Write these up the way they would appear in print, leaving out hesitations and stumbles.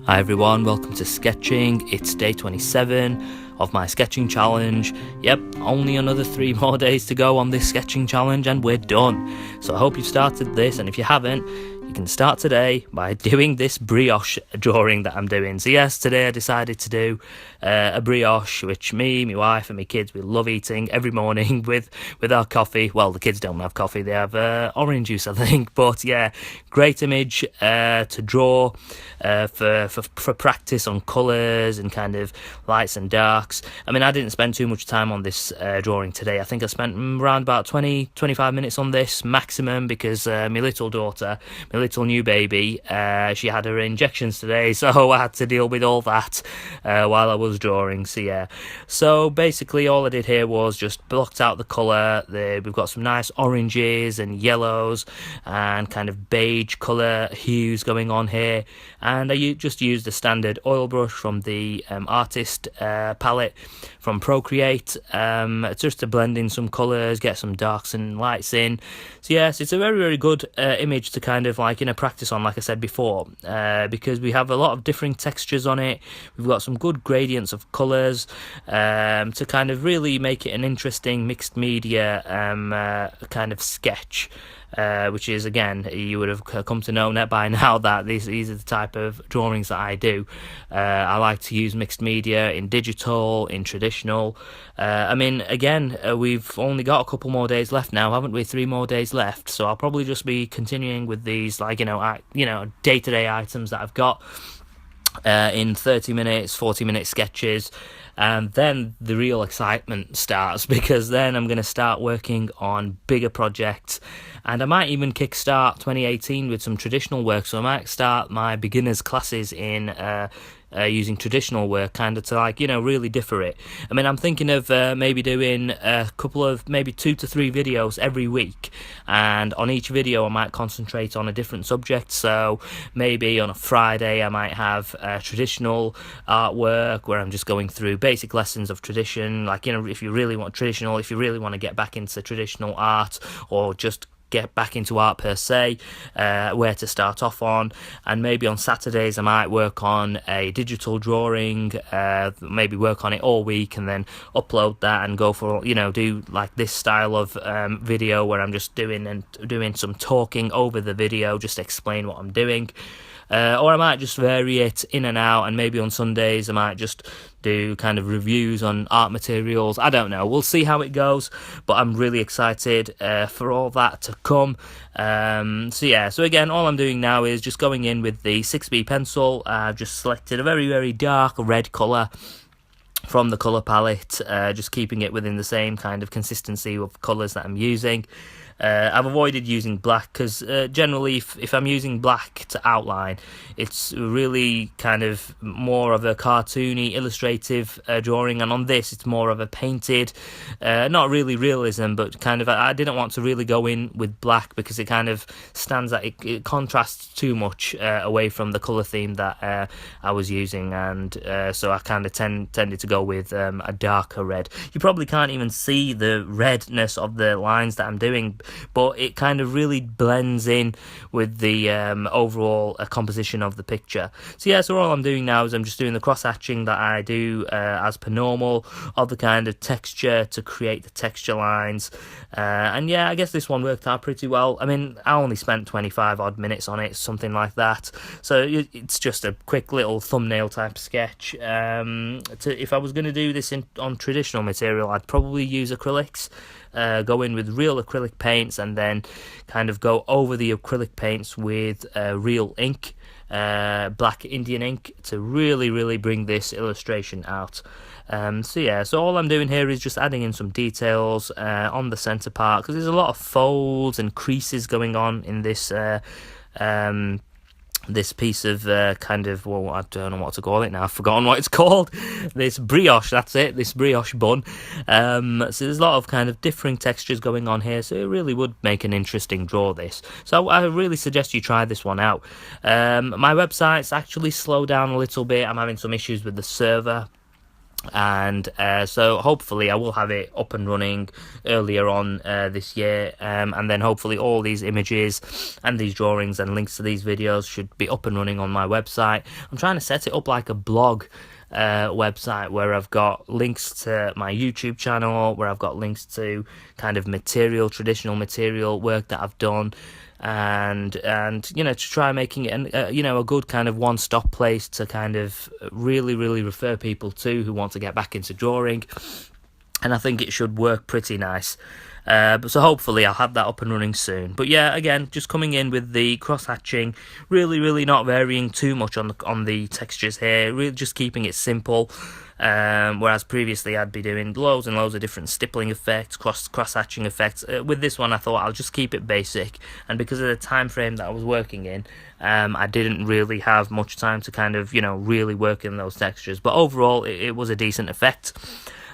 Hi everyone, welcome to sketching. It's day 27 of my sketching challenge. Yep, only another 3 more days to go on this sketching challenge and we're done. So I hope you've started this, and if you haven't, you can start today by doing this brioche drawing that I'm doing. So yes, today I decided to do a brioche, which me, my wife and my kids, we love eating every morning with our coffee. Well, the kids don't have coffee, they have orange juice I think, but yeah, great image to draw for practice on colours and kind of lights and darks. I mean, I didn't spend too much time on this drawing today. I think I spent around about 20-25 minutes on this maximum, because my little daughter, my little new baby, she had her injections today, so I had to deal with all that while I was drawing. So yeah, so basically all I did here was just blocked out the colour. We've got some nice oranges and yellows and kind of beige colour hues going on here, and I just used the standard oil brush from the artist palette from Procreate, just to blend in some colours, get some darks and lights in. So yes, it's a very good image to kind of like practice on, like I said before, because we have a lot of different textures on it. We've got some good gradients of colours to kind of really make it an interesting mixed media kind of sketch. Which is, again, you would have come to know by now that these are the type of drawings that I do. I like to use mixed media in digital, in traditional. I mean, again, we've only got a couple more days left now, haven't we? 3 more days left, so I'll probably just be continuing with these, like, day-to-day items that I've got in 30 minutes, 40-minute sketches. And then the real excitement starts, because then I'm going to start working on bigger projects, and I might even kickstart 2018 with some traditional work. So I might start my beginners classes in using traditional work, kind of to really differ it. I mean, I'm thinking of maybe doing a couple of, maybe 2 to 3 videos every week, and on each video I might concentrate on a different subject. So maybe on a Friday I might have traditional artwork, where I'm just going through basic lessons of tradition, like, if you really want to get back into traditional art, or just get back into art per se, where to start off on. And maybe on Saturdays I might work on a digital drawing, maybe work on it all week, and then upload that and go for, do like this style of video where I'm just doing some talking over the video, just explain what I'm doing. Or I might just vary it in and out, and maybe on Sundays I might just do kind of reviews on art materials. I don't know, we'll see how it goes, but I'm really excited for all that to come. So again, all I'm doing now is just going in with the 6B pencil. I've just selected a very dark red colour from the colour palette, just keeping it within the same kind of consistency of colours that I'm using. I've avoided using black, because generally if I'm using black to outline, it's really kind of more of a cartoony, illustrative drawing, and on this it's more of a painted, not really realism, but kind of, I didn't want to really go in with black, because it kind of stands out, it contrasts too much away from the colour theme that I was using, and so I kind of tended to go with a darker red. You probably can't even see the redness of the lines that I'm doing, but it kind of really blends in with the overall composition of the picture. So yeah, so all I'm doing now is I'm just doing the cross-hatching that I do as per normal, of the kind of texture to create the texture lines. And yeah, I guess this one worked out pretty well. I mean, I only spent 25 odd minutes on it, something like that. So it's just a quick little thumbnail type sketch. If I was going to do this on traditional material, I'd probably use acrylics. Go in with real acrylic paints, and then kind of go over the acrylic paints with real ink, black Indian ink, to really bring this illustration out. So all I'm doing here is just adding in some details on the center part, because there's a lot of folds and creases going on in this this piece of kind of, well, I don't know what to call it now, I've forgotten what it's called, this brioche, that's it, this brioche bun. So there's a lot of kind of differing textures going on here, so it really would make an interesting draw, this. So I really suggest you try this one out. My website's actually slowed down a little bit, I'm having some issues with the server. And so hopefully I will have it up and running earlier on this year, and then hopefully all these images and these drawings and links to these videos should be up and running on my website. I'm trying to set it up like a blog website where I've got links to my YouTube channel, where I've got links to kind of traditional material work that I've done, and to try making it a good kind of one-stop place to kind of really refer people to who want to get back into drawing. And I think it should work pretty nice. So hopefully I'll have that up and running soon. But yeah, again, just coming in with the cross-hatching, really not varying too much on the textures here, really just keeping it simple. Whereas previously I'd be doing loads and loads of different stippling effects, cross-hatching effects. With this one I thought I'll just keep it basic, and because of the time frame that I was working in, I didn't really have much time to kind of really work in those textures. But overall it was a decent effect.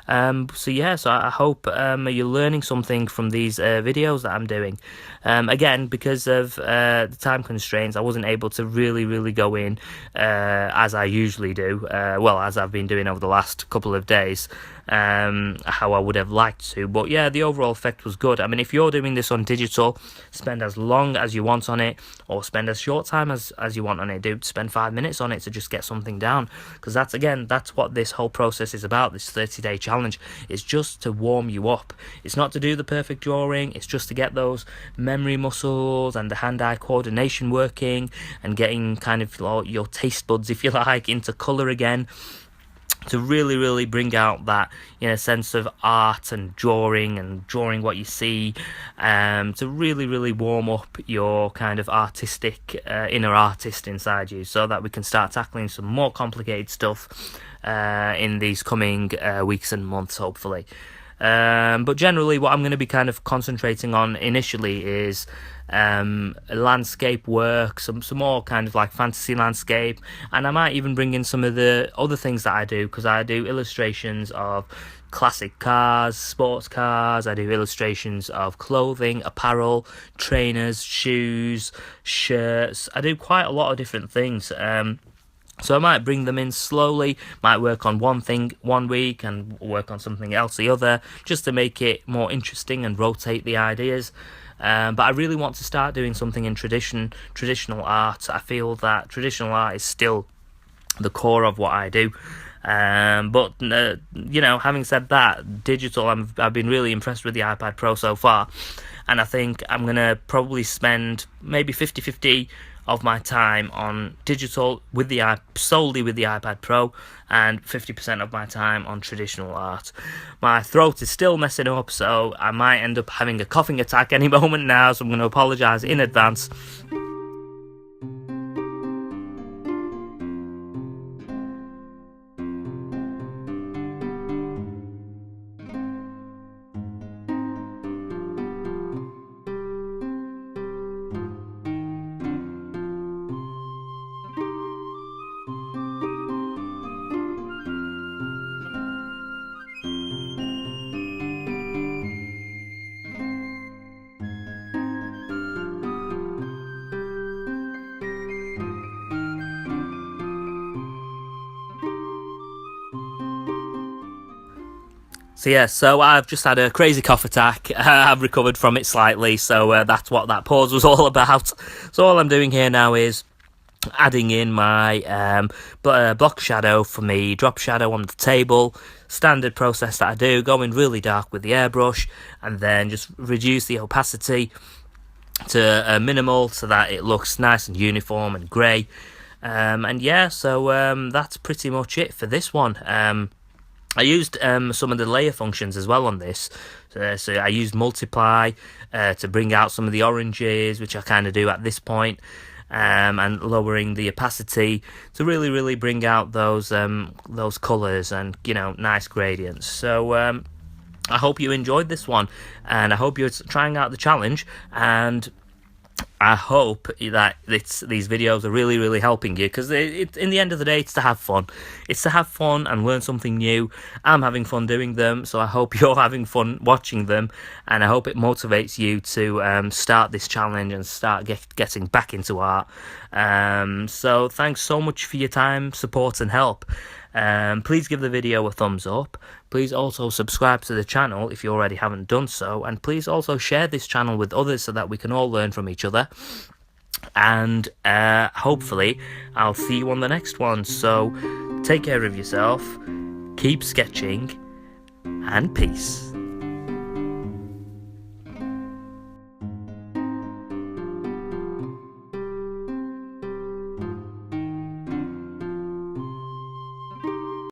So I hope you're learning something from these videos that I'm doing. Again, because of the time constraints, I wasn't able to really go in as I usually do, as I've been doing over the last couple of days, how I would have liked to. But yeah, the overall effect was good. I mean, if you're doing this on digital, spend as long as you want on it, or spend as short time as you want on it. Do spend 5 minutes on it to just get something down, because that's what this whole process is about. This 30-day challenge is just to warm you up. It's not to do the perfect drawing, it's just to get those memory muscles and the hand-eye coordination working, and getting kind of your taste buds, if you like, into colour again, to really bring out that sense of art and drawing what you see, to really warm up your kind of artistic inner artist inside you, so that we can start tackling some more complicated stuff in these coming weeks and months, hopefully. But generally what I'm going to be kind of concentrating on initially is landscape work, some more kind of like fantasy landscape, and I might even bring in some of the other things that I do, because I do illustrations of classic cars, sports cars, I do illustrations of clothing, apparel, trainers, shoes, shirts. I do quite a lot of different things. So I might bring them in slowly, might work on one thing one week and work on something else the other, just to make it more interesting and rotate the ideas. But I really want to start doing something in traditional art. I feel that traditional art is still the core of what I do. But having said that, digital, I've been really impressed with the iPad Pro so far, and I think I'm going to probably spend maybe 50-50 of my time on digital solely with the iPad Pro, and 50% of my time on traditional art. My throat is still messing up, so I might end up having a coughing attack any moment now, so I'm going to apologise in advance. So I've just had a crazy cough attack. I've recovered from it slightly, so that's what that pause was all about. So all I'm doing here now is adding in my block shadow for me, drop shadow on the table, standard process that I do, going really dark with the airbrush, and then just reduce the opacity to a minimal so that it looks nice and uniform and grey. That's pretty much it for this one. I used some of the layer functions as well on this. So I used multiply to bring out some of the oranges, which I kind of do at this point, and lowering the opacity to really bring out those colours and nice gradients. So I hope you enjoyed this one, and I hope you're trying out the challenge, and I hope that these videos are really helping you, because in the end of the day, it's to have fun. It's to have fun and learn something new. I'm having fun doing them, so I hope you're having fun watching them, and I hope it motivates you to start this challenge and start getting back into art. So thanks so much for your time, support and help. Please give the video a thumbs up. Please also subscribe to the channel if you already haven't done so, and please also share this channel with others so that we can all learn from each other. And hopefully I'll see you on the next one. So take care of yourself, keep sketching, and peace.